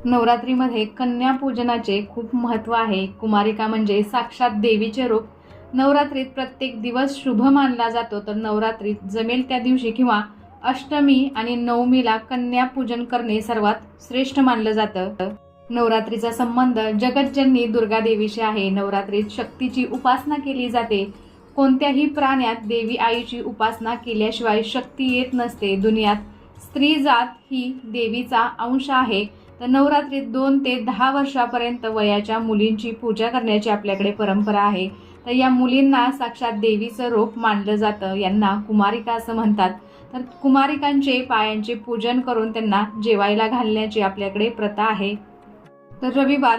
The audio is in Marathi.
नवरात्रीमध्ये कन्या पूजनाचे खूप महत्त्व आहे। कुमारिका म्हणजे साक्षात देवीचे रूप। नवरात्रीत प्रत्येक दिवस शुभ मानला जातो, तर नवरात्रीत जमेल त्या दिवशी किंवा अष्टमी आणि नवमीला कन्या पूजन करणे सर्वात श्रेष्ठ मानलं जातं। नवरात्रीचा संबंध जगज्जननी दुर्गा देवीशी आहे। नवरात्रीत शक्तीची उपासना केली जाते। कोणत्याही प्राण्यात देवी आईची उपासना केल्याशिवाय शक्ती येत नसते। दुनियात स्त्री जात ही देवीचा अंश आहे। तर नवरात्रीत 2 ते 10 वर्षापर्यंत वयाच्या मुलींची पूजा करण्याची आपल्याकडे परंपरा आहे। तर या मुलींना साक्षात देवीचं रूप मानलं जातं। यांना कुमारिका असं म्हणतात। तर कुमारिकांचे पायांचे पूजन करून त्यांना जेवायला घालण्याची आपल्याकडे प्रथा आहे। तर रविवार